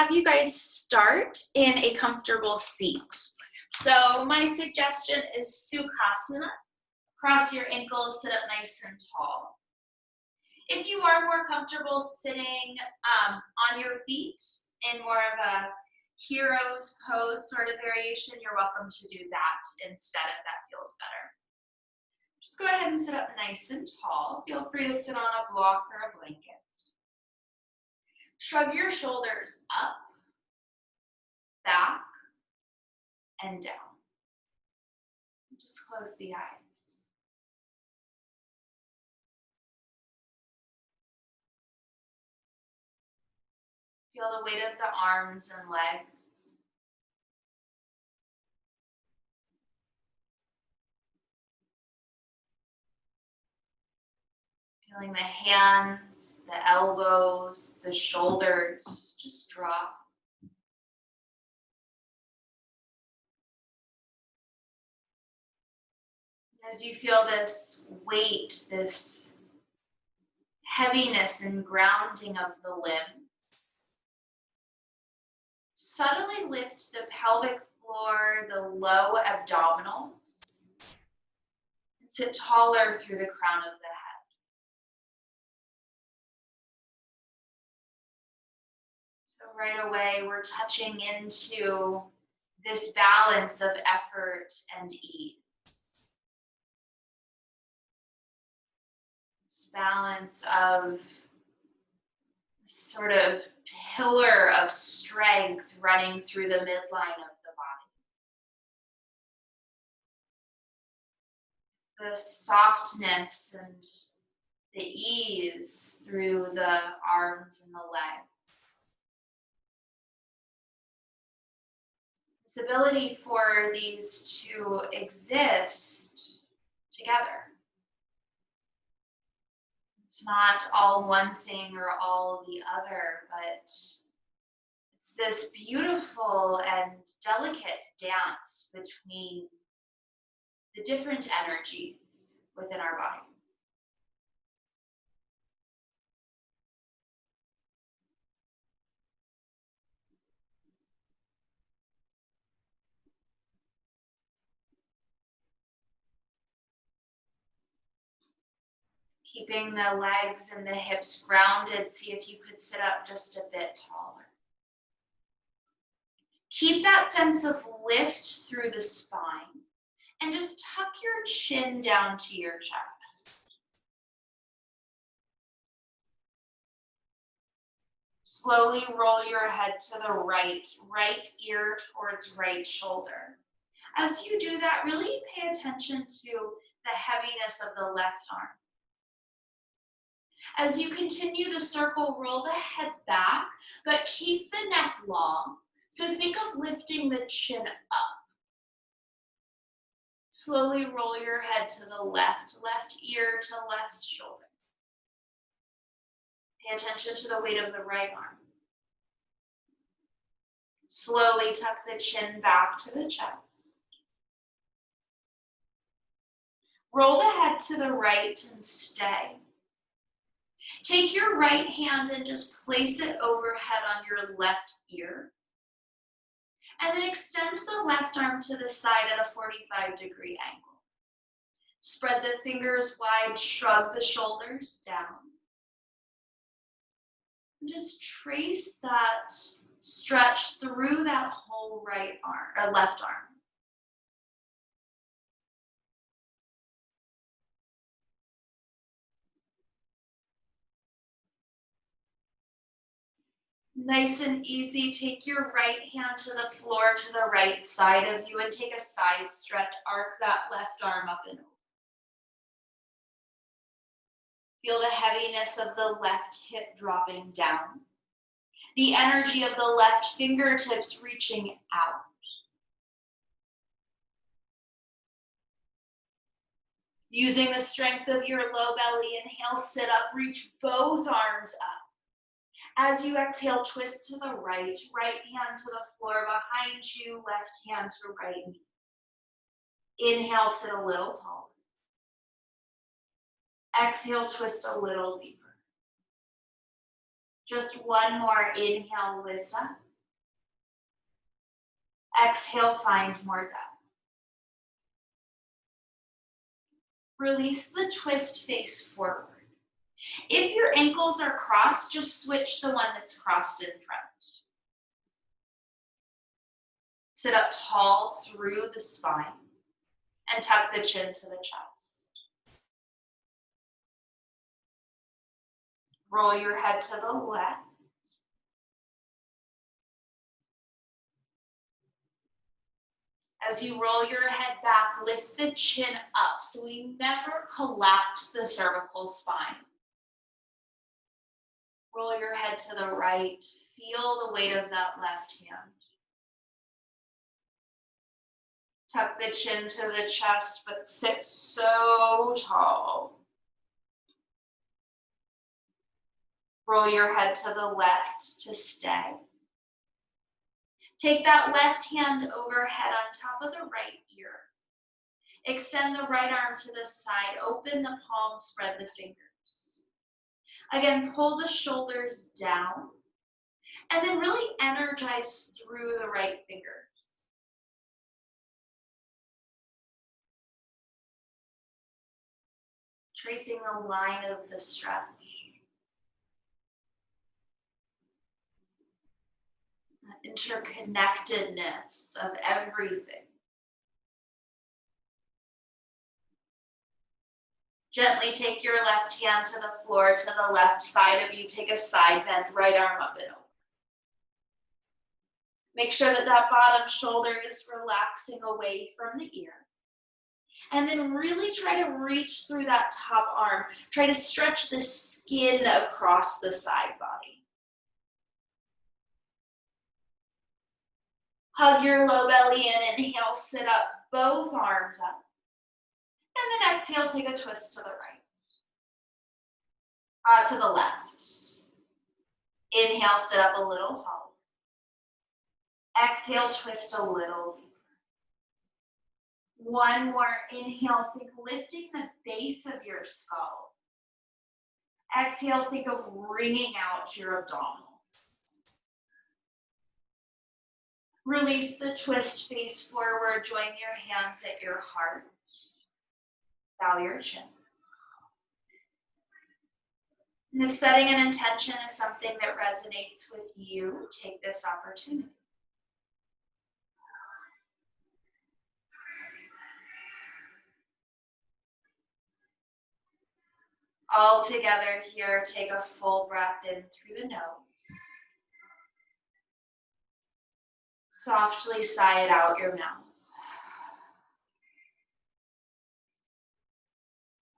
have you guys start in a comfortable seat. So my suggestion is Sukhasana. Cross your ankles, sit up nice and tall. If you are more comfortable sitting on your feet in more of a hero's pose sort of variation, you're welcome to do that instead if that feels better. Just go ahead and sit up nice and tall. Feel free to sit on a block or a blanket. Shrug your shoulders up, back, and down. Just close the eyes. Feel the weight of the arms and legs. Feeling the hands, the elbows, the shoulders just drop. As you feel this weight, this heaviness and grounding of the limbs, subtly lift the pelvic floor, the low abdominals, and sit taller through the crown of the head. So right away, we're touching into this balance of effort and ease. This balance of sort of pillar of strength running through the midline of the body. The softness and the ease through the arms and the legs. This ability for these to exist together. It's not all one thing or all the other, but it's this beautiful and delicate dance between the different energies within our body. Keeping the legs and the hips grounded, see if you could sit up just a bit taller. Keep that sense of lift through the spine and just tuck your chin down to your chest. Slowly roll your head to the right ear towards right shoulder. As you do that, really pay attention to the heaviness of the left arm. As you continue the circle, roll the head back, but keep the neck long. So think of lifting the chin up. Slowly roll your head to the left ear to left shoulder. Pay attention to the weight of the right arm. Slowly tuck the chin back to the chest. Roll the head to the right and stay. Take your right hand and just place it overhead on your left ear. And then extend the left arm to the side at a 45-degree angle. Spread the fingers wide, shrug the shoulders down. And just trace that stretch through that whole right arm, or left arm. Nice and easy, take your right hand to the floor to the right side of you and take a side stretch, arc that left arm up and over. Feel the heaviness of the left hip dropping down. The energy of the left fingertips reaching out. Using the strength of your low belly, inhale, sit up, reach both arms up. As you exhale, twist to the right hand to the floor behind you, left hand to right knee. Inhale, sit a little taller. Exhale, twist a little deeper. Just one more inhale, lift up. Exhale, find more depth. Release the twist, face forward. If your ankles are crossed, just switch the one that's crossed in front. Sit up tall through the spine and tuck the chin to the chest. Roll your head to the left. As you roll your head back, lift the chin up so we never collapse the cervical spine. Roll your head to the right. Feel the weight of that left hand. Tuck the chin to the chest, but sit so tall. Roll your head to the left to stay. Take that left hand overhead on top of the right ear. Extend the right arm to the side. Open the palm, spread the fingers. Again, pull the shoulders down. And then really energize through the right fingers. Tracing the line of the stretch. That interconnectedness of everything. Gently take your left hand to the floor, to the left side of you. Take a side bend, right arm up and over. Make sure that that bottom shoulder is relaxing away from the ear. And then really try to reach through that top arm. Try to stretch the skin across the side body. Hug your low belly in. Inhale, sit up, both arms up. And then exhale, take a twist to the right. To the left. Inhale, sit up a little taller. Exhale, twist a little deeper. One more inhale, think lifting the base of your skull. Exhale, think of wringing out your abdominals. Release the twist, face forward, join your hands at your heart. Bow your chin. And if setting an intention is something that resonates with you, take this opportunity. All together here, take a full breath in through the nose. Softly sigh it out your mouth.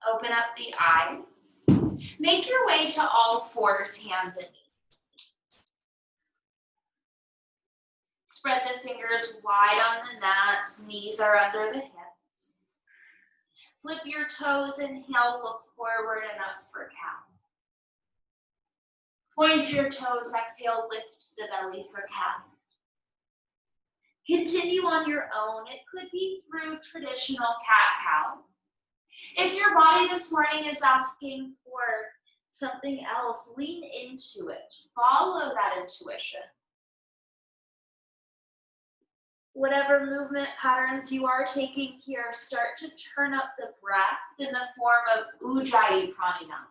Open up the eyes. Make your way to all fours, hands and knees. Spread the fingers wide on the mat, knees are under the hips. Flip your toes, inhale, look forward and up for cow. Point your toes, exhale, lift the belly for cow. Continue on your own. It could be through traditional cat-cow. If your body this morning is asking for something else, lean into it. Follow that intuition. Whatever movement patterns you are taking here, start to turn up the breath in the form of Ujjayi Pranayama.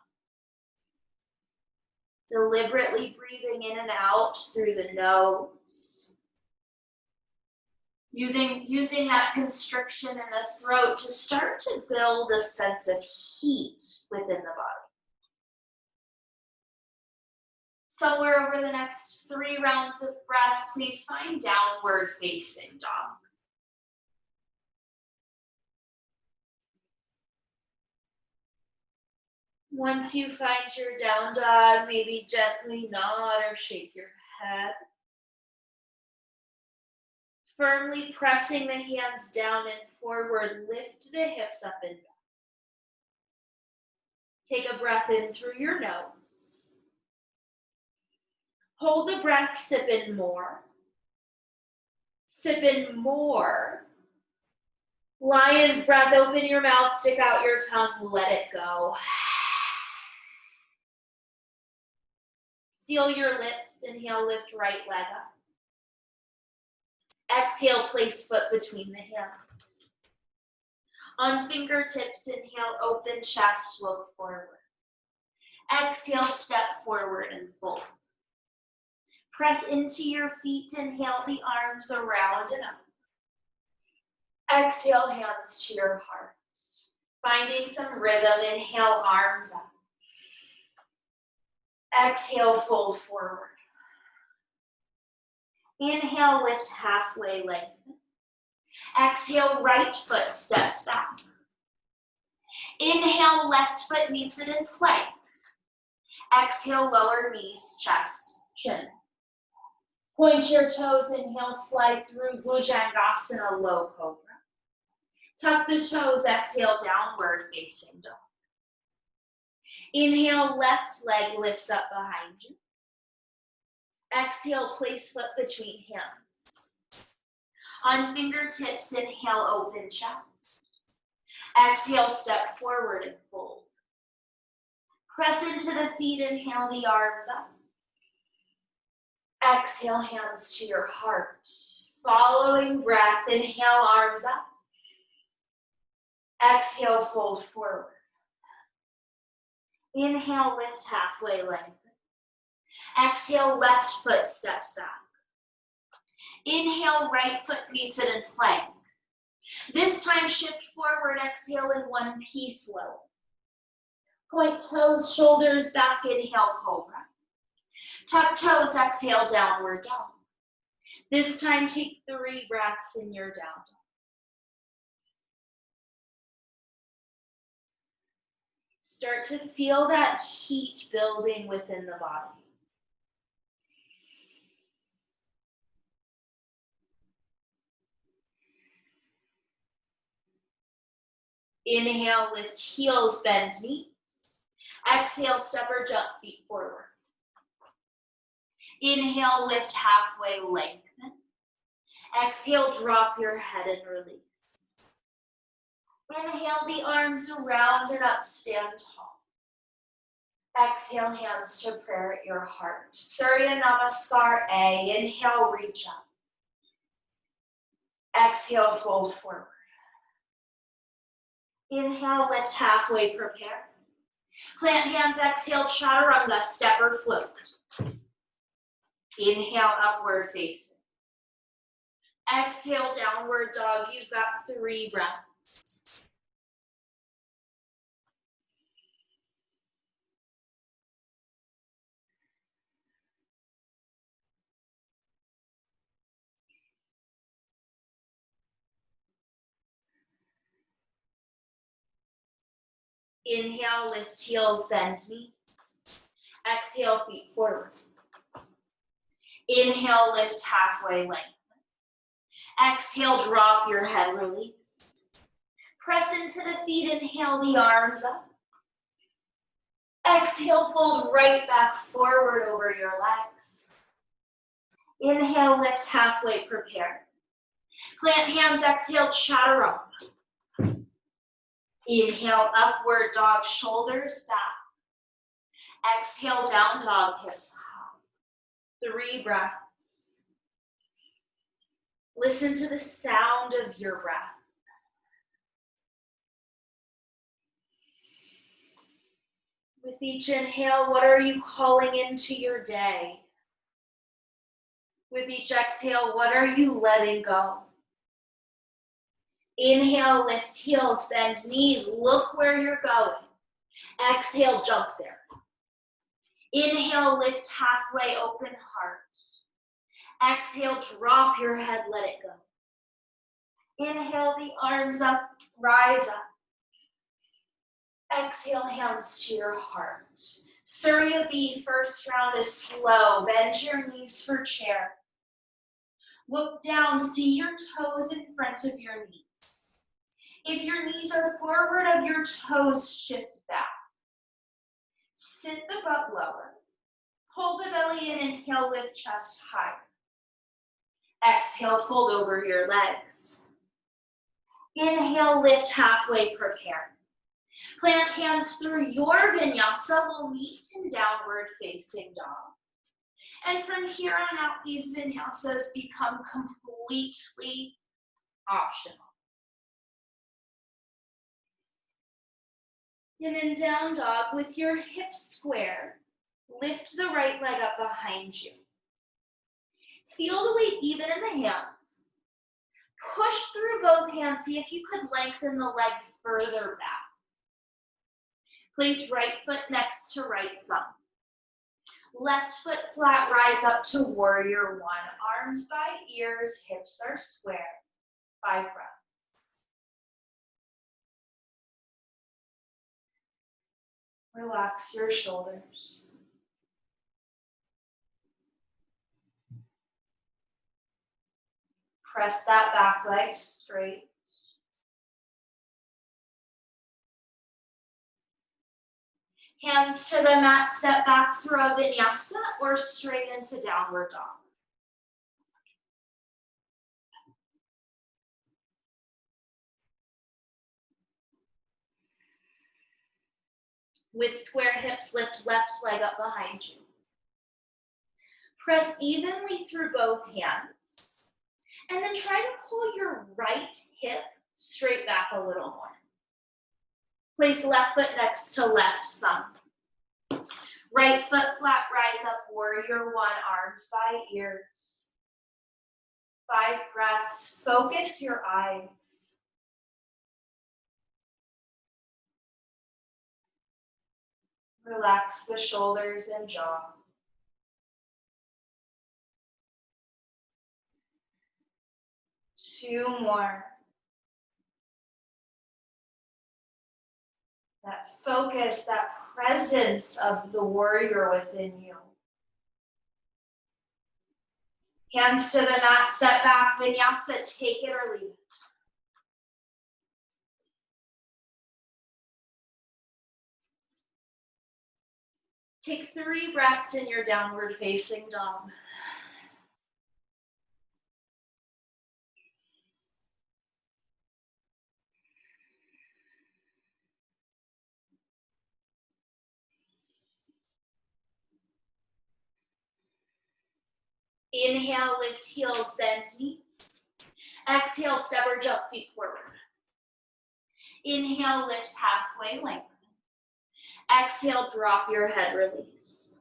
Deliberately breathing in and out through the nose. Using that constriction in the throat to start to build a sense of heat within the body. Somewhere over the next 3 rounds of breath, please find downward facing dog. Once you find your down dog, maybe gently nod or shake your head. Firmly pressing the hands down and forward, lift the hips up and back. Take a breath in through your nose. Hold the breath, sip in more. Sip in more. Lion's breath, open your mouth, stick out your tongue, let it go. Seal your lips, inhale, lift right leg up. Exhale, place foot between the hands. On fingertips, inhale, open chest, look forward. Exhale, step forward and fold. Press into your feet, inhale the arms around and up. Exhale, hands to your heart. Finding some rhythm, inhale, arms up. Exhale, fold forward. Inhale, lift halfway, lengthen. Exhale, right foot steps back. Inhale, left foot meets it in plank. Exhale, lower knees, chest, chin. Point your toes, inhale, slide through Bhujangasana, low cobra. Tuck the toes, exhale, downward facing dog. Inhale, left leg lifts up behind you. Exhale, place foot between hands. On fingertips, inhale, open chest. Exhale, step forward and fold. Press into the feet, inhale the arms up. Exhale, hands to your heart. Following breath, inhale, arms up. Exhale, fold forward. Inhale, lift halfway, lengthen. Exhale, left foot steps back. Inhale, right foot meets it in plank. This time, shift forward, exhale in one piece, low. Point toes, shoulders back, inhale, cobra. Tuck toes, exhale, downward dog. This time, take 3 breaths in your down dog. Start to feel that heat building within the body. Inhale, lift heels, bend knees. Exhale, step or jump feet forward. Inhale, lift halfway, lengthen. Exhale, drop your head and release. Inhale the arms around and up, stand tall. Exhale, hands to prayer at your heart. Surya Namaskar, A. Inhale, reach up. Exhale, fold forward. Inhale, lift halfway, prepare. Plant hands, exhale, chaturanga, step or float. Inhale, upward facing. Exhale, downward dog. You've got 3 breaths. Inhale, lift heels, bend knees. Exhale, feet forward. Inhale, lift halfway, lengthen. Exhale, drop your head, release. Press into the feet, inhale the arms up. Exhale, fold right back forward over your legs. Inhale, lift halfway, prepare. Plant hands, exhale, chaturanga. Inhale, upward dog, shoulders back. Exhale, down dog, hips high. 3 breaths. Listen to the sound of your breath. With each inhale, what are you calling into your day? With each exhale, what are you letting go? Inhale, lift heels, bend knees, look where you're going. Exhale, jump there. Inhale, lift halfway, open heart. Exhale, drop your head, let it go. Inhale the arms up, rise up. Exhale, hands to your heart. Surya B, first round is slow. Bend your knees for chair. Look down, see your toes in front of your knees. If your knees are forward of your toes, shift back. Sit the butt lower. Pull the belly in, inhale, lift chest higher. Exhale, fold over your legs. Inhale, lift halfway, prepare. Plant hands through your vinyasa. We'll meet in downward facing dog. And from here on out, these vinyasas become completely completely optional. And in down dog, with your hips square, lift the right leg up behind you. Feel the weight even in the hands. Push through both hands. See if you could lengthen the leg further back. Place right foot next to right thumb. Left foot flat, rise up to warrior one. Arms by ears, hips are square. 5 breaths. Relax your shoulders. Press that back leg straight. Hands to the mat, step back through a vinyasa or straight into downward dog. With square hips, lift left leg up behind you. Press evenly through both hands. And then try to pull your right hip straight back a little more. Place left foot next to left thumb. Right foot flat, rise up, warrior one, arms by ears. 5 breaths, focus your eyes. Relax the shoulders and jaw. Two more. That focus, that presence of the warrior within you. Hands to the mat, step back, vinyasa, take it or leave it. Take 3 breaths in your downward facing dog. Inhale, lift heels, bend knees. Exhale, step or jump feet forward. Inhale, lift halfway, lengthen. Exhale, drop your head, release.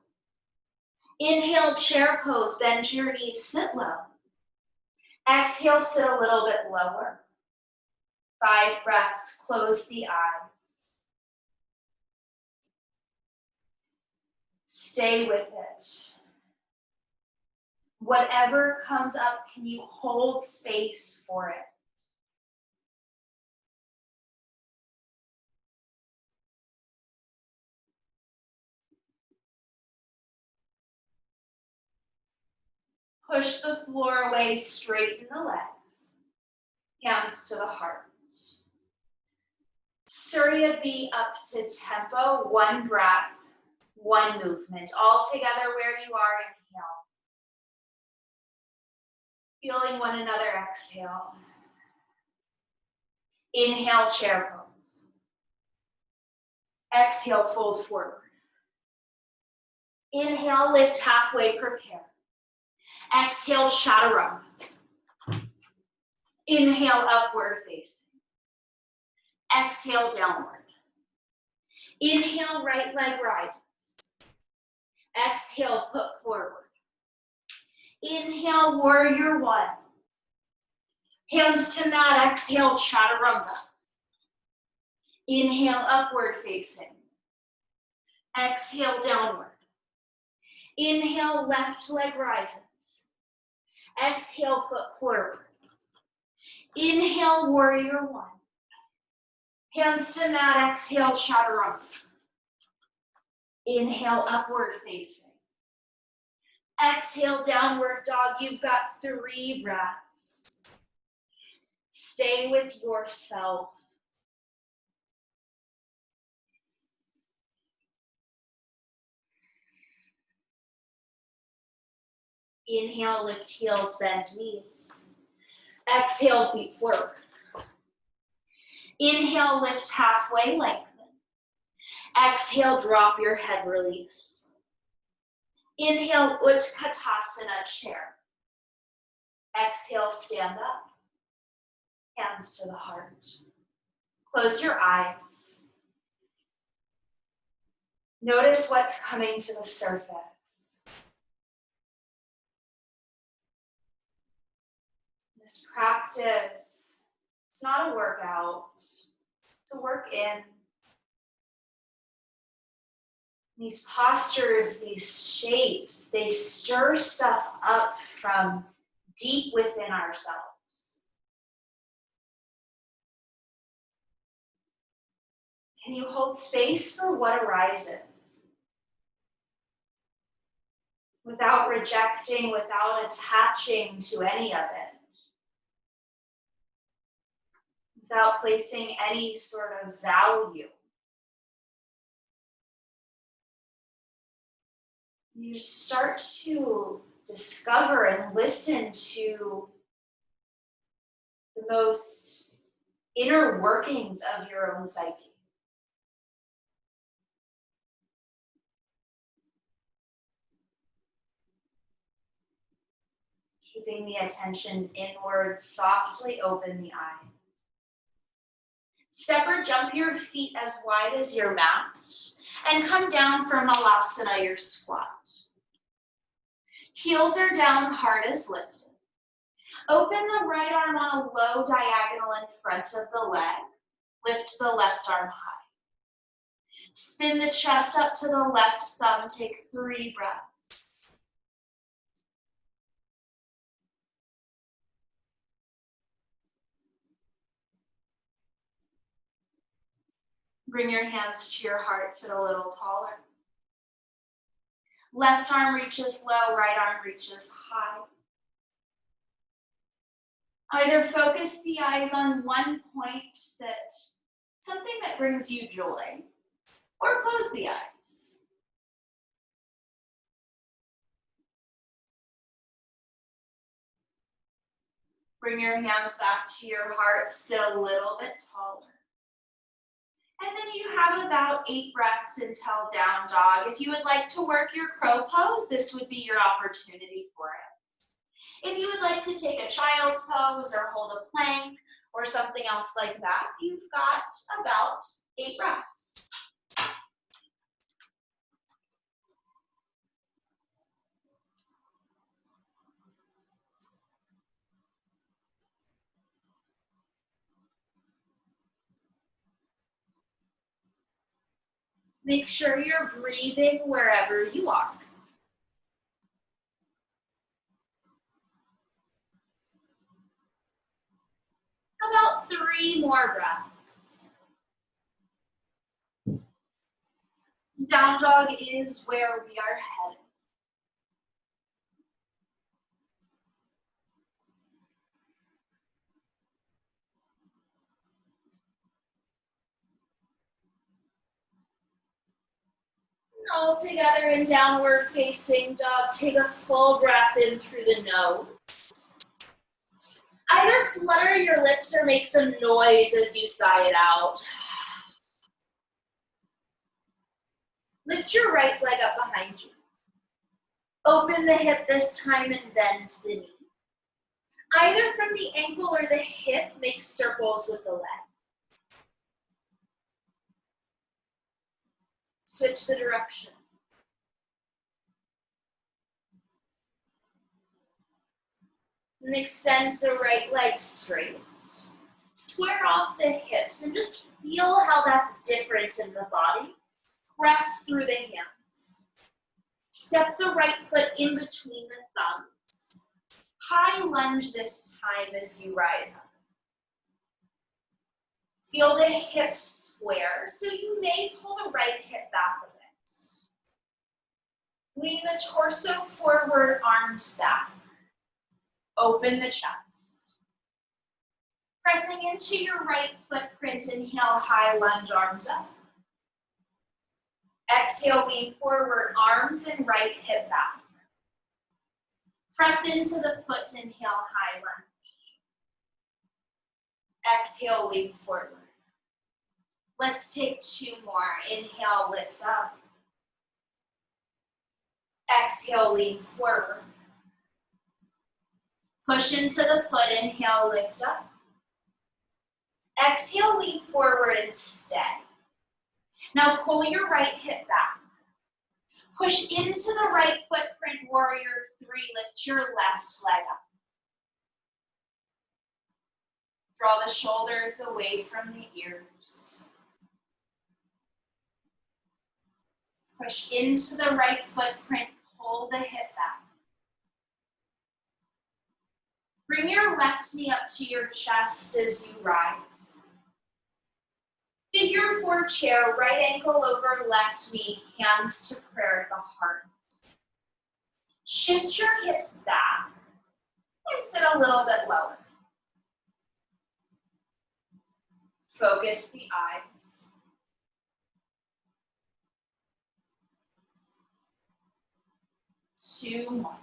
Inhale, chair pose, bend your knees, sit low. Exhale, sit a little bit lower. 5 breaths, close the eyes. Stay with it. Whatever comes up, can you hold space for it? Push the floor away, straighten the legs. Hands to the heart. Surya B up to tempo, 1 breath, 1 movement. All together where you are, inhale. Feeling one another, exhale. Inhale, chair pose. Exhale, fold forward. Inhale, lift halfway, prepare. Exhale, chaturanga. Inhale, upward facing. Exhale, downward. Inhale, right leg rises. Exhale, foot forward. Inhale, warrior one. Hands to mat, exhale, chaturanga. Inhale, upward facing. Exhale, downward. Inhale, left leg rises. Exhale, foot forward. Inhale, warrior one. Hands to mat, exhale, chaturanga. Inhale, upward facing. Exhale, downward dog. You've got 3 breaths. Stay with yourself. Inhale, lift heels, bend knees. Exhale, feet forward. Inhale, lift halfway, lengthen. Exhale, drop your head, release. Inhale, Utkatasana, chair. Exhale, stand up. Hands to the heart. Close your eyes. Notice what's coming to the surface. This practice, it's not a workout, it's a work in. These postures, these shapes, they stir stuff up from deep within ourselves. Can you hold space for what arises? Without rejecting, without attaching to any of it. Without placing any sort of value. You start to discover and listen to the most inner workings of your own psyche. Keeping the attention inward, softly open the eyes. Step or jump your feet as wide as your mat and come down for Malasana, your squat. Heels are down, heart is lifted. Open the right arm on a low diagonal in front of the leg. Lift the left arm high. Spin the chest up to the left thumb. Take 3 breaths. Bring your hands to your heart, sit a little taller. Left arm reaches low, right arm reaches high. Either focus the eyes on one point, something that brings you joy, or close the eyes. Bring your hands back to your heart, sit a little bit taller. And then you have about 8 breaths until down dog. If you would like to work your crow pose, this would be your opportunity for it. If you would like to take a child's pose or hold a plank or something else like that, you've got about 8 breaths. Make sure you're breathing wherever you are. About 3 more breaths. Down dog is where we are headed. All together in downward facing dog. Take a full breath in through the nose. Either flutter your lips or make some noise as you sigh it out. Lift your right leg up behind you. Open the hip this time and bend the knee. Either from the ankle or the hip, make circles with the leg. Switch the direction. And extend the right leg straight. Square off the hips and just feel how that's different in the body. Press through the hands. Step the right foot in between the thumbs. High lunge this time as you rise up. Feel the hips square, so you may pull the right hip back a bit. Lean the torso forward, arms back. Open the chest. Pressing into your right footprint, inhale, high lunge, arms up. Exhale, lean forward, arms and right hip back. Press into the foot, inhale, high lunge. Exhale, lean forward. Let's take 2 more. Inhale, lift up. Exhale, lean forward. Push into the foot, inhale, lift up. Exhale, lean forward and stay. Now pull your right hip back. Push into the right footprint, warrior three. Lift your left leg up. Draw the shoulders away from the ears. Push into the right footprint, pull the hip back. Bring your left knee up to your chest as you rise. Figure four chair, right ankle over left knee, hands to prayer at the heart. Shift your hips back and sit a little bit lower. Focus the eyes. Two more.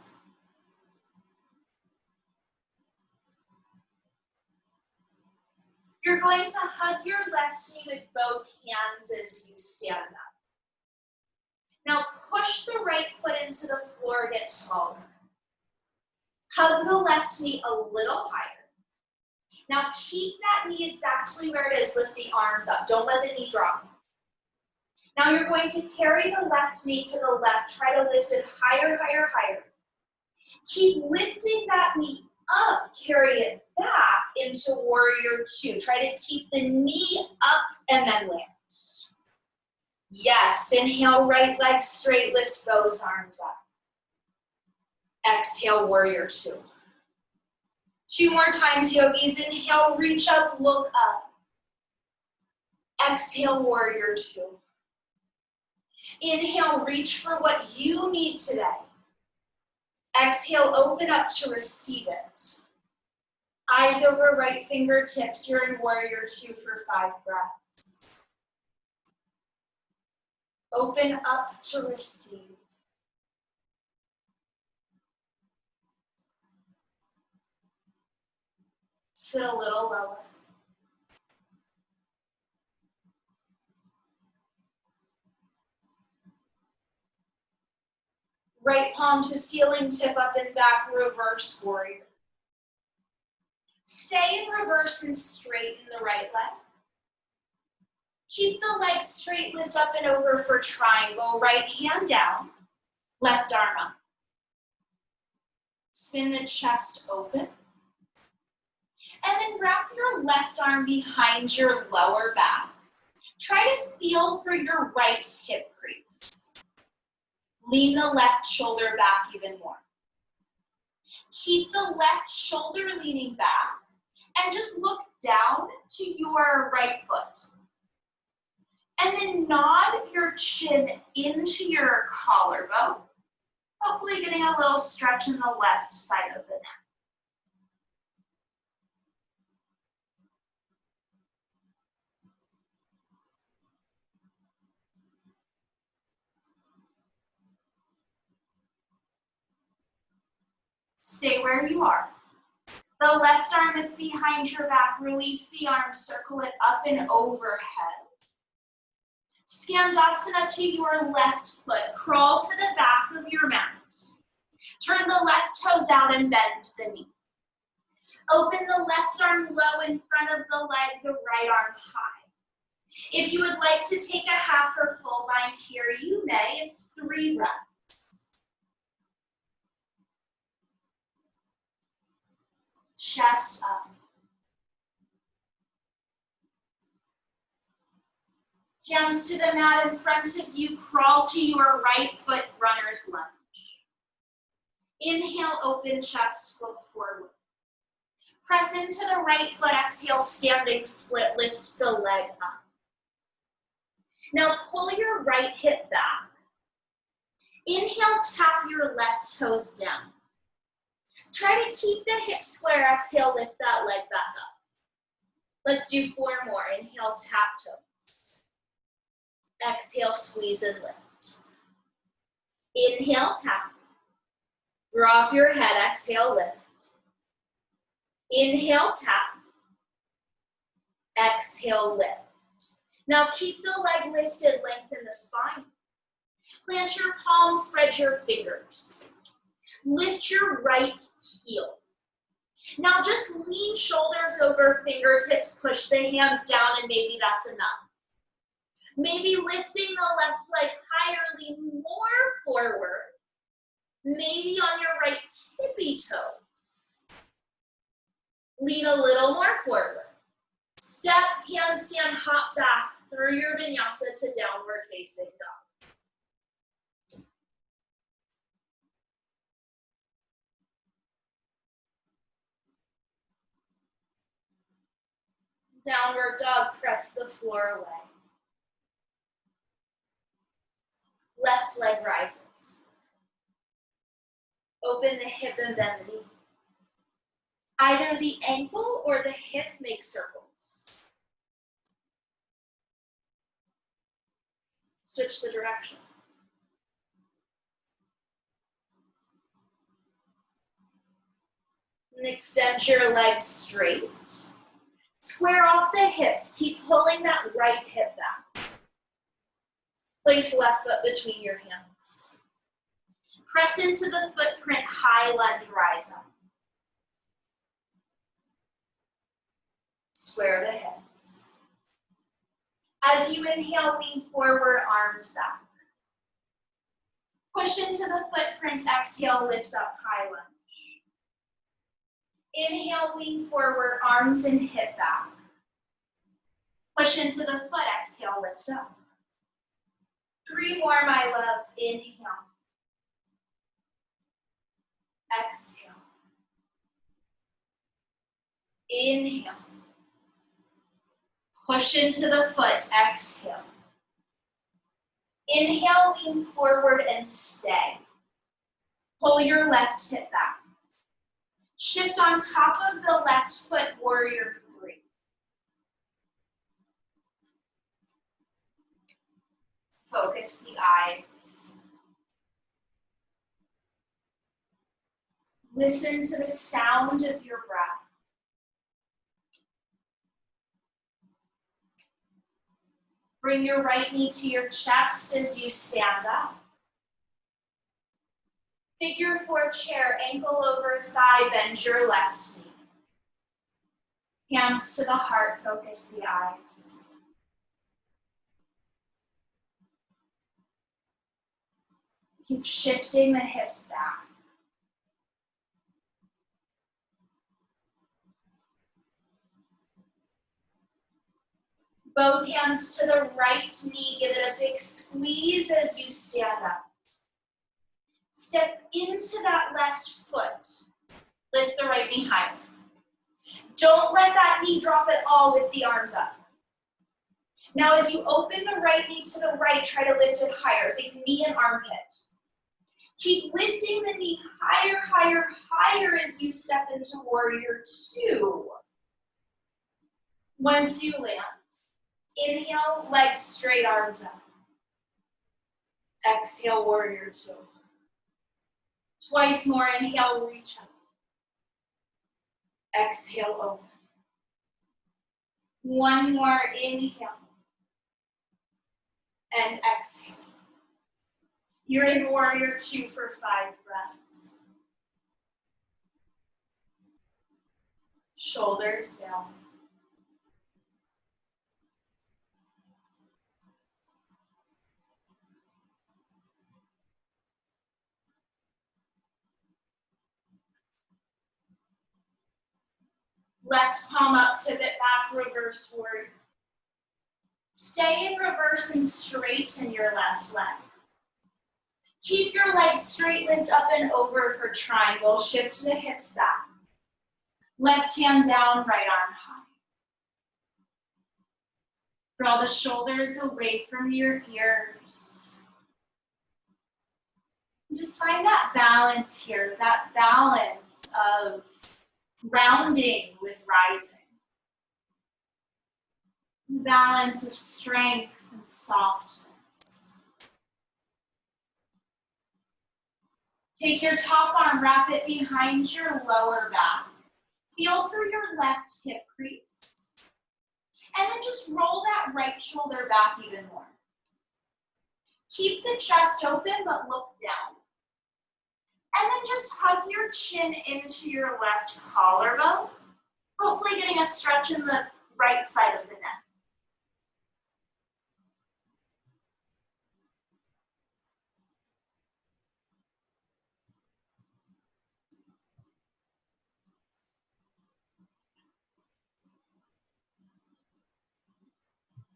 You're going to hug your left knee with both hands as you stand up. Now push the right foot into the floor, get taller. Hug the left knee a little higher. Now keep that knee exactly where it is, lift the arms up. Don't let the knee drop. Now you're going to carry the left knee to the left. Try to lift it higher, higher, higher. Keep lifting that knee up, carry it back into warrior two. Try to keep the knee up and then land. Yes, inhale, right leg straight, lift both arms up. Exhale, warrior two. Two more times, yogis. Inhale, reach up, look up. Exhale, warrior two. Inhale, reach for what you need today. Exhale, open up to receive it. Eyes over right fingertips. You're in warrior two for 5 breaths. Open up to receive. Sit a little lower. Right palm to ceiling, tip up and back, reverse warrior. Stay in reverse and straighten the right leg. Keep the leg straight, lift up and over for triangle. Right hand down, left arm up. Spin the chest open. And then wrap your left arm behind your lower back. Try to feel for your right hip crease. Lean the left shoulder back even more. Keep the left shoulder leaning back and just look down to your right foot. And then nod your chin into your collarbone, hopefully getting a little stretch in the left side of the neck. Stay where you are. The left arm that's behind your back, release the arm, circle it up and overhead. Skandasana to your left foot, crawl to the back of your mat. Turn the left toes out and bend the knee. Open the left arm low in front of the leg, the right arm high. If you would like to take a half or full bind here, you may. It's 3 breaths. Chest up. Hands to the mat in front of you, crawl to your right foot, runner's lunge. Inhale, open chest, look forward. Press into the right foot, exhale, standing split, lift the leg up. Now pull your right hip back. Inhale, tap your left toes down. Try to keep the hips square, exhale, lift that leg back up. Let's do 4 more. Inhale, tap toes. Exhale, squeeze and lift. Inhale, tap. Drop your head, exhale, lift. Inhale, tap. Exhale, lift. Now keep the leg lifted, lengthen the spine. Plant your palms, spread your fingers. Lift your right heel. Now just lean shoulders over fingertips, push the hands down, and maybe that's enough. Maybe lifting the left leg higher, lean more forward. Maybe on your right tippy toes. Lean a little more forward. Step, handstand, hop back through your vinyasa to downward facing dog. Downward dog, press the floor away. Left leg rises. Open the hip and bend the knee. Either the ankle or the hip make circles. Switch the direction. And extend your legs straight. Square off the hips. Keep pulling that right hip back. Place left foot between your hands. Press into the footprint, high lunge, rise up. Square the hips. As you inhale, lean forward, arms back. Push into the footprint, exhale, lift up, high lunge. Inhale, lean forward, arms and hip back. Push into the foot, exhale, lift up. 3 more, my loves. Inhale. Exhale. Inhale. Push into the foot, exhale. Inhale, lean forward and stay. Pull your left hip back. Shift on top of the left foot, warrior 3. Focus the eyes. Listen to the sound of your breath. Bring your right knee to your chest as you stand up. Figure 4 chair, ankle over thigh, bend your left knee. Hands to the heart, focus the eyes. Keep shifting the hips back. Both hands to the right knee, give it a big squeeze as you stand up. Step into that left foot. Lift the right knee higher. Don't let that knee drop at all with the arms up. Now as you open the right knee to the right, try to lift it higher. Think knee and armpit. Keep lifting the knee higher, higher, higher as you step into warrior 2. Once you land, inhale, legs straight, arms up. Exhale, warrior 2. Twice more, inhale, reach up. Exhale, open. One more, inhale. And exhale. You're in warrior 2 for 5 breaths. Shoulders down. Left palm up, pivot back, reverse warrior. Stay in reverse and straighten your left leg. Keep your legs straight, lift up and over for triangle. Shift the hips back. Left hand down, right arm high. Draw the shoulders away from your ears. And just find that balance here, that balance of grounding with rising. Balance of strength and softness. Take your top arm, wrap it behind your lower back. Feel through your left hip crease. And then just roll that right shoulder back even more. Keep the chest open, but look down. And then just hug your chin into your left collarbone, hopefully getting a stretch in the right side of the neck.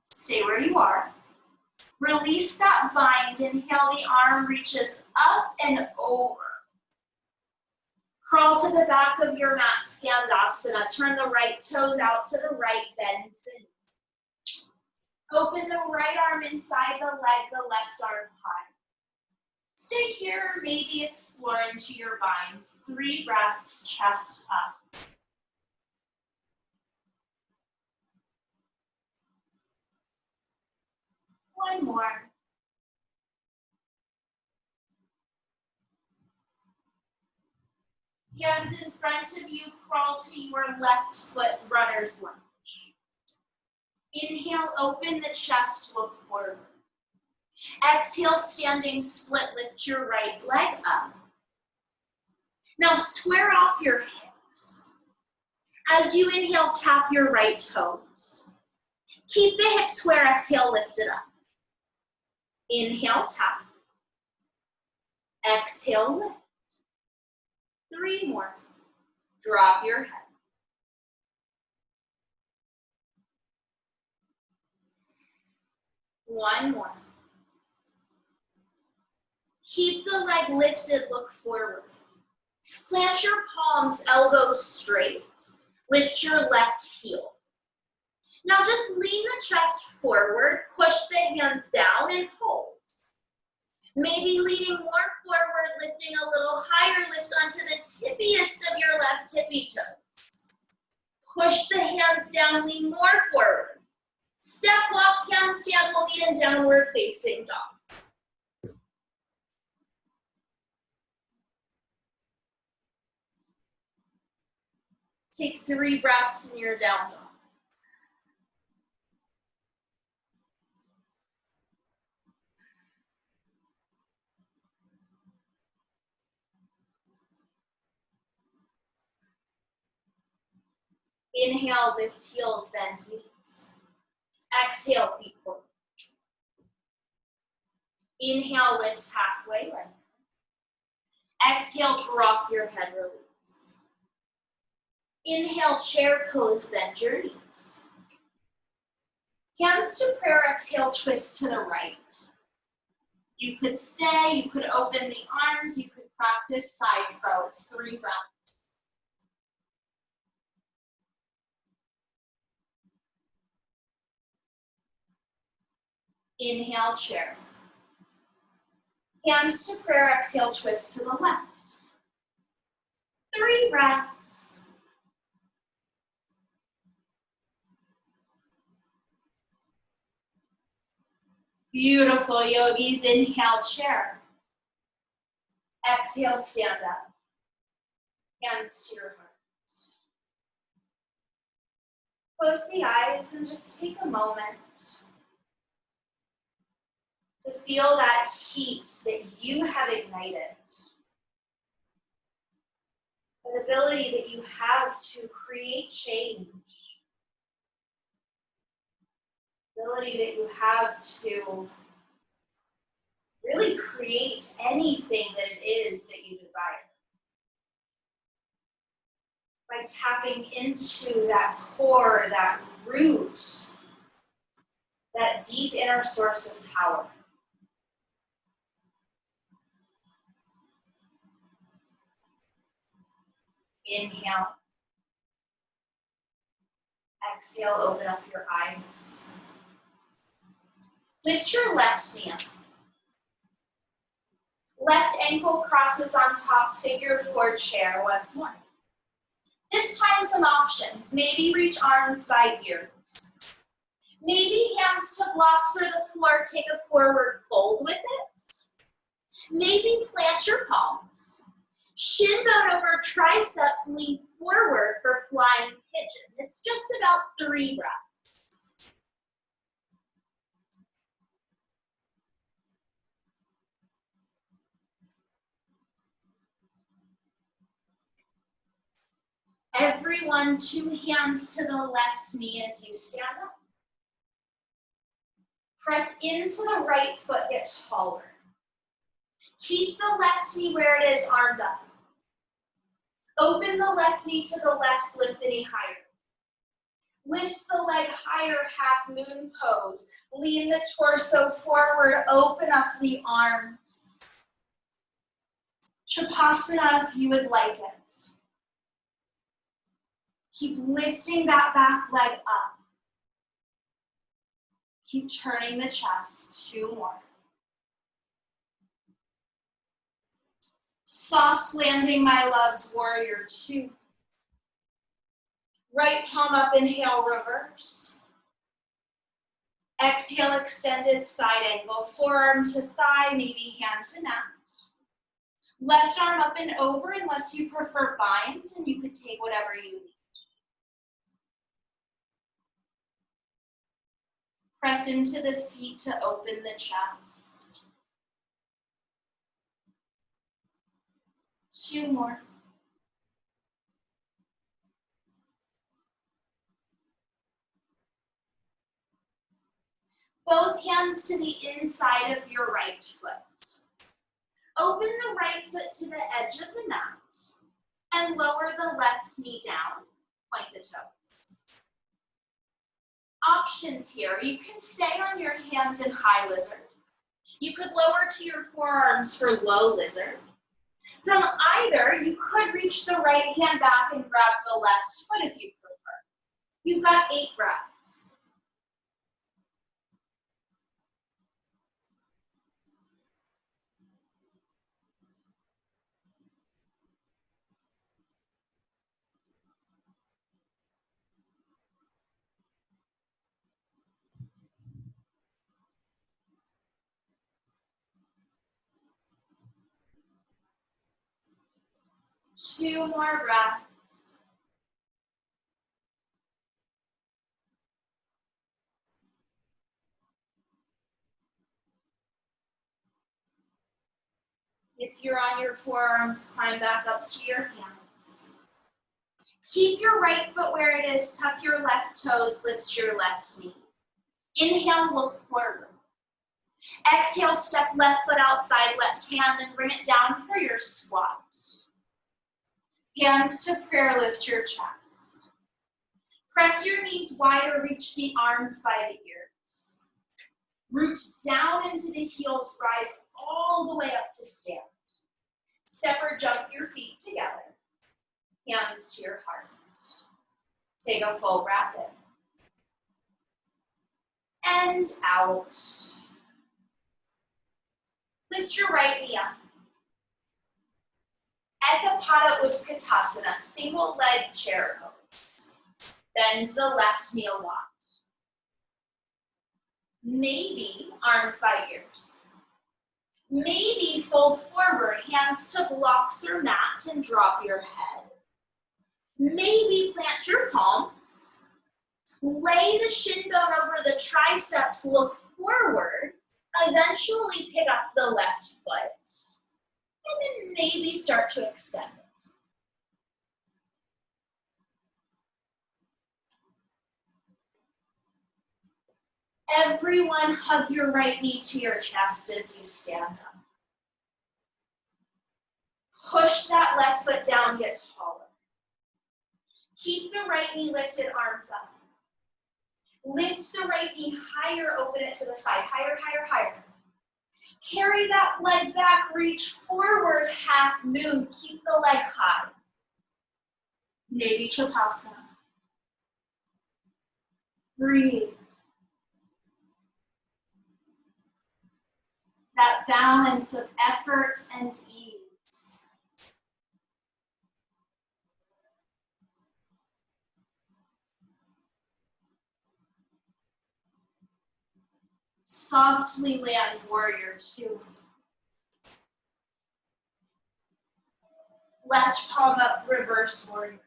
Stay where you are. Release that bind. Inhale, the arm reaches up and over. Crawl to the back of your mat, Bandasana. Turn the right toes out to the right, bend the knee. Open the right arm inside the leg, the left arm high. Stay here, maybe explore into your binds. 3 breaths, chest up. One more. Hands in front of you, crawl to your left foot, runner's lunge. Inhale, open the chest, look forward. Exhale, standing split, lift your right leg up. Now square off your hips. As you inhale, tap your right toes. Keep the hips square, exhale, lift it up. Inhale, tap. Exhale, lift. 3 more. Drop your head. One more. Keep the leg lifted, look forward. Plant your palms, elbows straight. Lift your left heel. Now just lean the chest forward, push the hands down and hold. Maybe leaning more forward, lifting a little higher, lift onto the tippiest of your left tippy toes. Push the hands down, lean more forward. Step, walk, handstand, we'll meet in downward facing dog. Take 3 breaths in your down dog. Inhale, lift heels, bend knees. Exhale, feet forward. Inhale, lift halfway, lengthen. Exhale, drop your head, release. Inhale, chair pose, bend your knees. Hands to prayer, exhale, twist to the right. You could stay, you could open the arms, you could practice side crow. It's 3 breaths. Inhale, chair. Hands to prayer, exhale, twist to the left. 3 breaths. Beautiful, yogis. Inhale, chair. Exhale, stand up. Hands to your heart. Close the eyes and just take a moment to feel that heat that you have ignited. The ability that you have to create change. The ability that you have to really create anything that it is that you desire. By tapping into that core, that root, that deep inner source of power. Inhale. Exhale, open up your eyes. Lift your left knee up. Left ankle crosses on top, figure 4 chair once more. This time some options. Maybe reach arms by ears. Maybe hands to blocks or the floor, take a forward fold with it. Maybe plant your palms. Shin bone over triceps, lean forward for flying pigeon. It's just about 3 breaths. Everyone, 2 hands to the left knee as you stand up. Press into the right foot, get taller. Keep the left knee where it is, arms up. Open the left knee to the left, lift the knee higher. Lift the leg higher, half moon pose. Lean the torso forward, open up the arms. Chapasana if you would like it. Keep lifting that back leg up. Keep turning the chest, 2 more. Soft landing, my loves, warrior 2. Right palm up, inhale, reverse. Exhale, extended side angle, forearm to thigh, maybe hand to mat. Left arm up and over unless you prefer binds, and you could take whatever you need. Press into the feet to open the chest. 2 more. Both hands to the inside of your right foot. Open the right foot to the edge of the mat and lower the left knee down, point the toes. Options here, you can stay on your hands in high lizard. You could lower to your forearms for low lizard. From either, you could reach the right hand back and grab the left foot if you prefer. You've got 8 breaths. Two more breaths. If you're on your forearms, climb back up to your hands. Keep your right foot where it is, tuck your left toes, lift your left knee. Inhale, look forward. Exhale, step left foot outside, left hand, and bring it down for your squat. Hands to prayer, lift your chest. Press your knees wide or reach the arms by the ears. Root down into the heels, rise all the way up to stand. Step or jump your feet together. Hands to your heart. Take a full breath in. And out. Lift your right knee up. Ekapada Utkatasana, single leg chair pose. Bend the left knee a lot. Maybe arms by ears. Maybe fold forward, hands to blocks or mat and drop your head. Maybe plant your palms. Lay the shin bone over the triceps, look forward. Eventually pick up the left foot. And then maybe start to extend it. Everyone hug your right knee to your chest as you stand up. Push that left foot down, get taller. Keep the right knee lifted, arms up. Lift the right knee higher, open it to the side, higher, higher, higher. Carry that leg back, reach forward, half moon, keep the leg high. Maybe Chapasana. Breathe. That balance of effort and ease. Softly land, warrior 2. Left palm up, reverse warrior.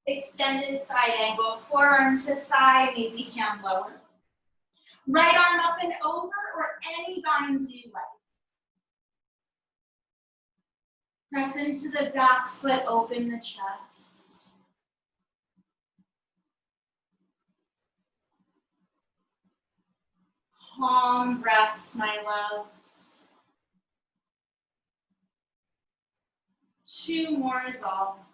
Extended side angle, forearm to thigh, maybe hand lower. Right arm up and over, or any binds you like. Press into the back foot, open the chest. Calm breaths, my loves. 2 more is all.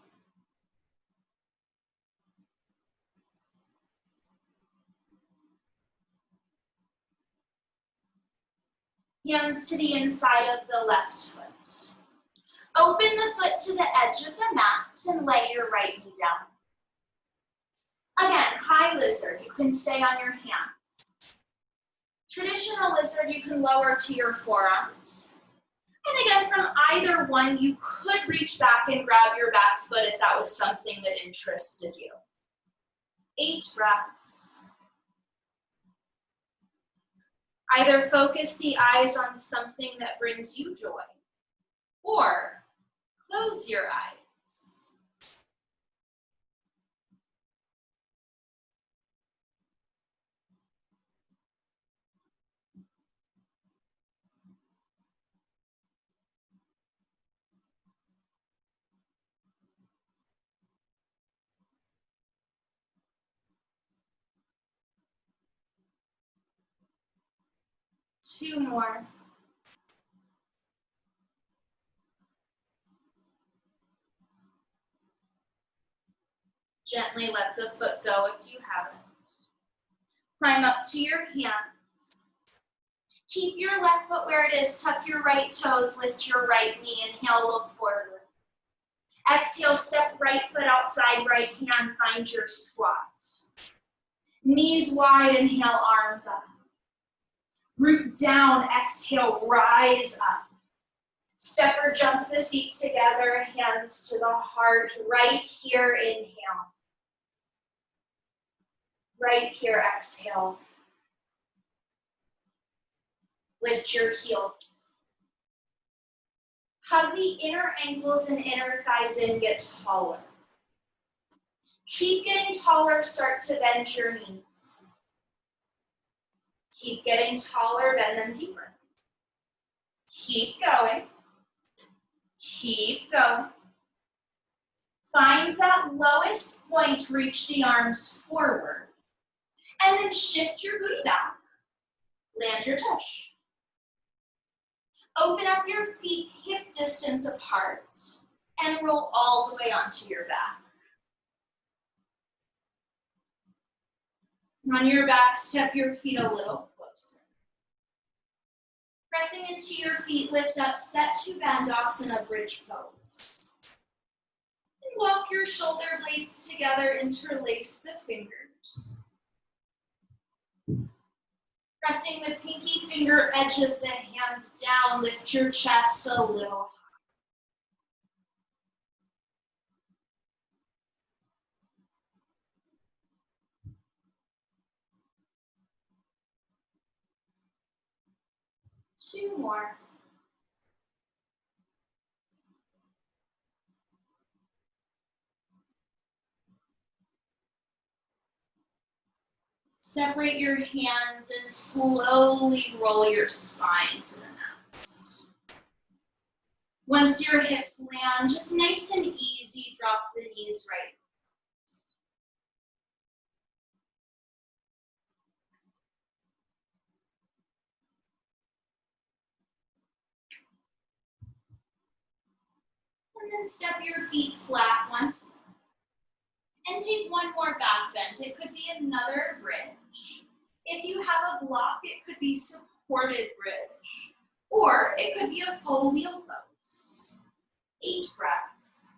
Hands to the inside of the left foot. Open the foot to the edge of the mat and lay your right knee down. Again, high lizard, you can stay on your hands. Traditional lizard, you can lower to your forearms. And again, from either one, you could reach back and grab your back foot if that was something that interested you. 8 breaths. Either focus the eyes on something that brings you joy, or close your eyes. Two more. Gently let the foot go if you haven't. Climb up to your hands. Keep your left foot where it is. Tuck your right toes. Lift your right knee. Inhale, look forward. Exhale, step right foot outside, right hand, find your squat. Knees wide, inhale, arms up. Root down, exhale, rise up. Step or jump the feet together, hands to the heart. Right here, inhale. Right here, exhale. Lift your heels. Hug the inner ankles and inner thighs in, get taller. Keep getting taller, start to bend your knees. Keep getting taller, bend them deeper. Keep going. Keep going. Find that lowest point, reach the arms forward. And then shift your booty back. Land your tush. Open up your feet hip distance apart and roll all the way onto your back. On your back, step your feet a little closer. Pressing into your feet, lift up, set to Bandasana, bridge pose. And walk your shoulder blades together, interlace the fingers. Pressing the pinky finger edge of the hands down, lift your chest a little higher. Two more. Separate your hands and slowly roll your spine to the mat. Once your hips land, just nice and easy, drop the knees right. And then step your feet flat once more. And take one more back bend. It could be another bridge. If you have a block, it could be supported bridge. Or it could be a full wheel pose. 8 breaths.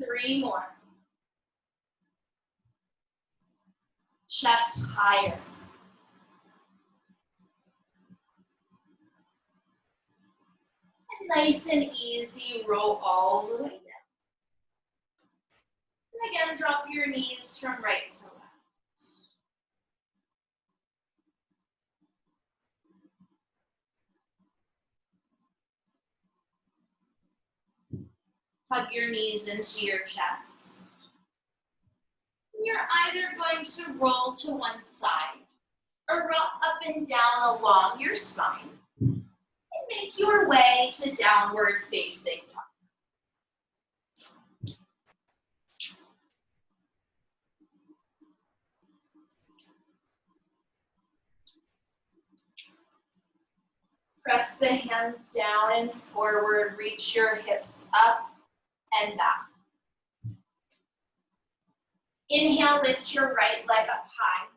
Three more. Chest higher. And nice and easy, roll all the way down. And again, drop your knees from right to left. Hug your knees into your chest. You're either going to roll to one side or rock up and down along your spine and make your way to downward facing dog. Press the hands down and forward, reach your hips up and back. Inhale, lift your right leg up high.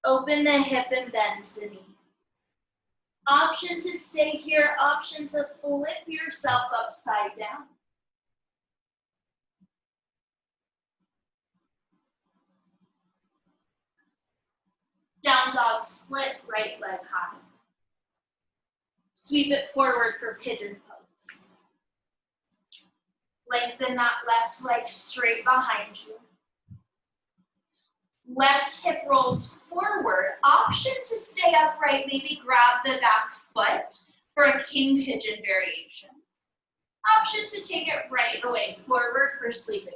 Open the hip and bend the knee. Option to stay here, option to flip yourself upside down. Down dog split, right leg high. Sweep it forward for pigeon pose. Lengthen that left leg straight behind you. Left hip rolls forward. Option to stay upright, maybe grab the back foot for a king pigeon variation. Option to take it right away forward for sleeping.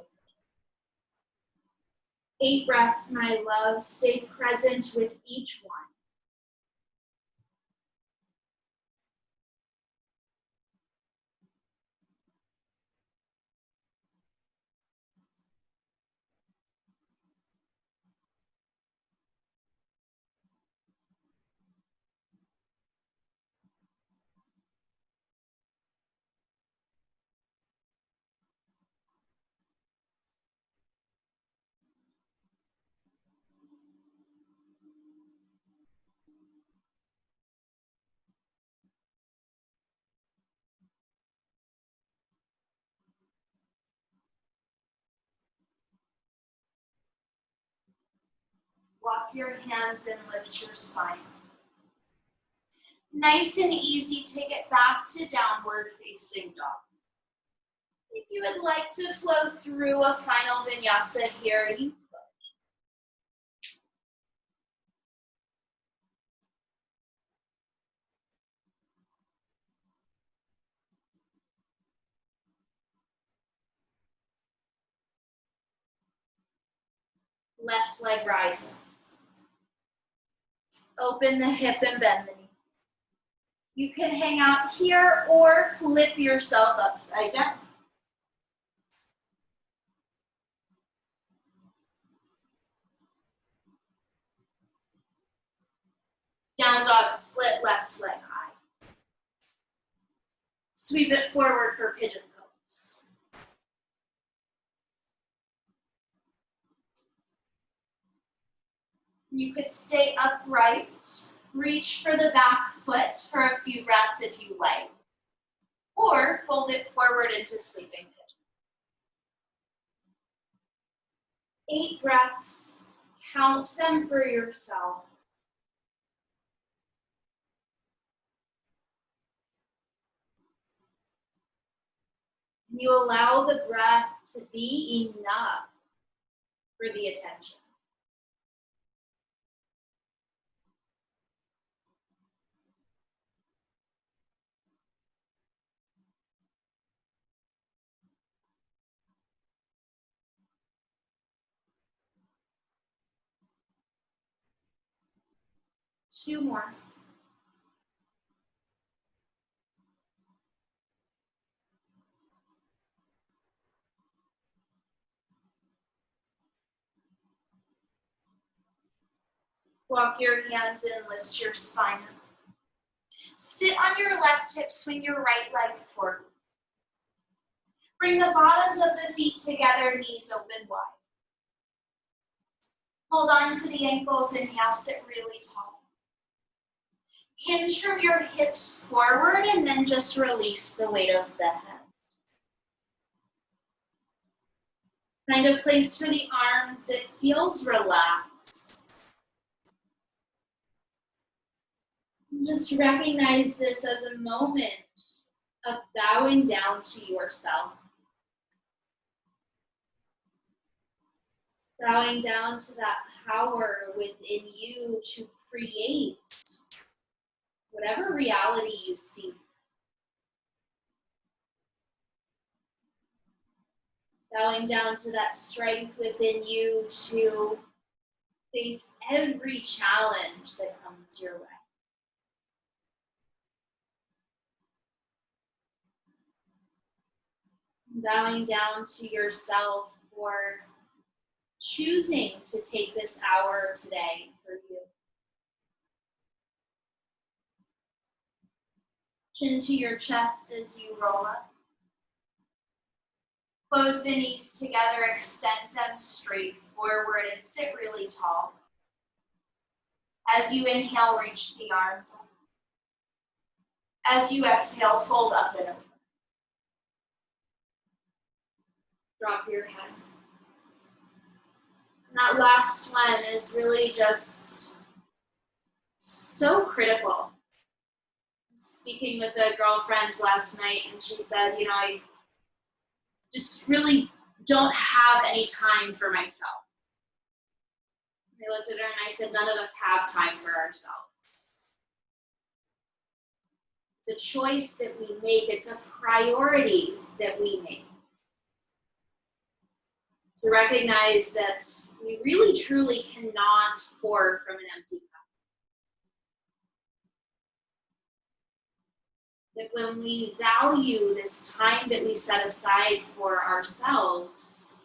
8 breaths, my love. Stay present with each one. Walk your hands and lift your spine. Nice and easy, take it back to downward facing dog. If you would like to flow through a final vinyasa here, you could. Left leg rises. Open the hip and bend the knee. You can hang out here or flip yourself upside down. Down dog split, left leg high. Sweep it forward for pigeon pose. You could stay upright, reach for the back foot for a few breaths if you like, or fold it forward into sleeping pigeon. 8 breaths, count them for yourself. You allow the breath to be enough for the attention. Two more. Walk your hands in, lift your spine up. Sit on your left hip, swing your right leg forward. Bring the bottoms of the feet together, knees open wide. Hold on to the ankles, inhale, sit really tall. Hinge from your hips forward and then just release the weight of the head. Find a place for the arms that feels relaxed. Just recognize this as a moment of bowing down to yourself. Bowing down to that power within you to create whatever reality you seek. Bowing down to that strength within you to face every challenge that comes your way. Bowing down to yourself for choosing to take this hour today for you. Chin to your chest as you roll up. Close the knees together, extend them straight forward and sit really tall. As you inhale, reach the arms up. As you exhale, fold up and over. Drop your head. And that last one is really just so critical. Speaking with a girlfriend last night, and she said, I just really don't have any time for myself. I looked at her and I said, none of us have time for ourselves. It's a choice that we make. It's a priority that we make. To recognize that we really truly cannot pour from an empty cup. That when we value this time that we set aside for ourselves,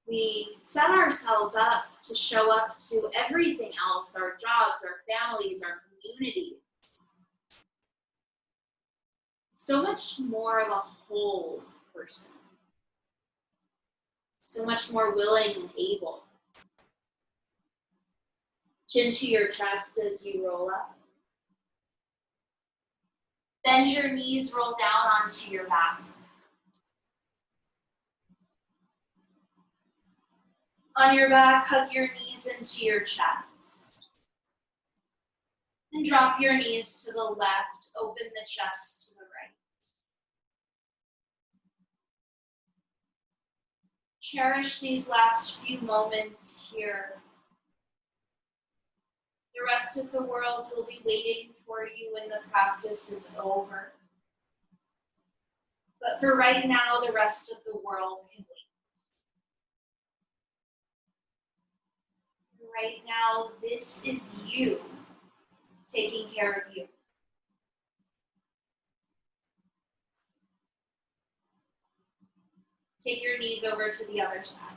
we set ourselves up to show up to everything else, our jobs, our families, our communities. So much more of a whole person. So much more willing and able. Chin to your chest as you roll up. Bend your knees, roll down onto your back. On your back, hug your knees into your chest. And drop your knees to the left, open the chest to the right. Cherish these last few moments here. The rest of the world will be waiting for you when the practice is over. But for right now, the rest of the world can wait. Right now, this is you taking care of you. Take your knees over to the other side.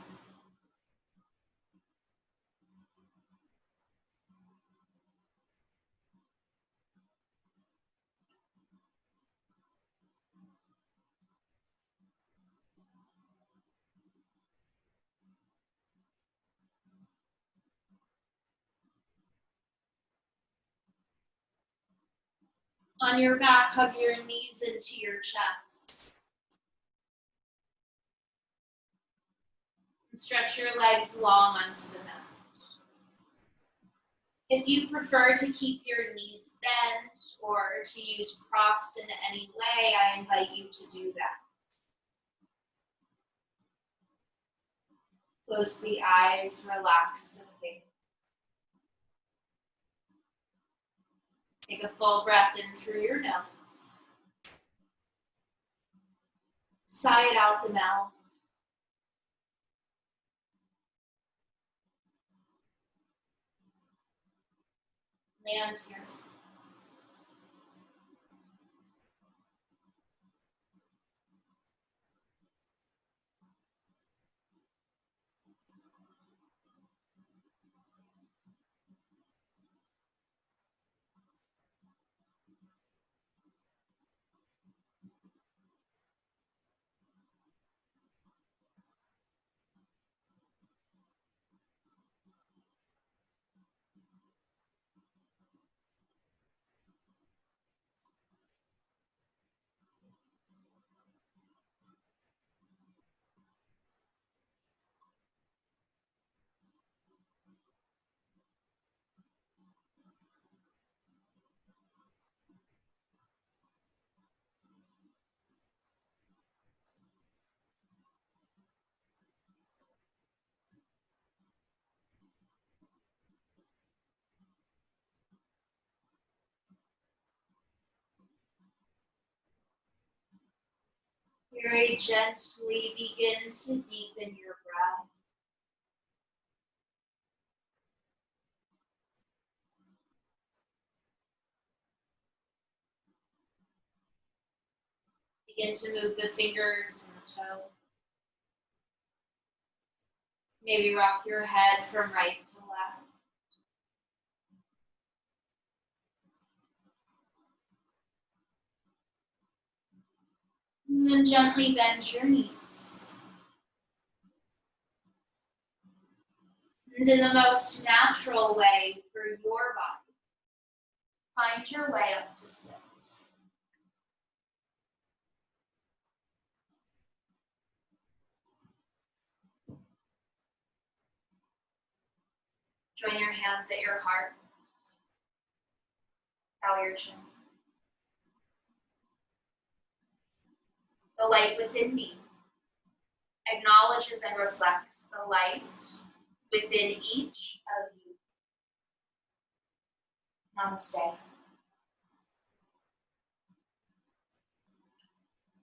On your back, hug your knees into your chest. And stretch your legs long onto the mat. If you prefer to keep your knees bent or to use props in any way, I invite you to do that. Close the eyes, relax the face. Take a full breath in through your nose. Sigh it out the mouth. Land here. Very gently begin to deepen your breath. Begin to move the fingers and the toes. Maybe rock your head from right to left. And then gently bend your knees. And in the most natural way for your body, find your way up to sit. Join your hands at your heart. Bow your chin. The light within me acknowledges and reflects the light within each of you. Namaste.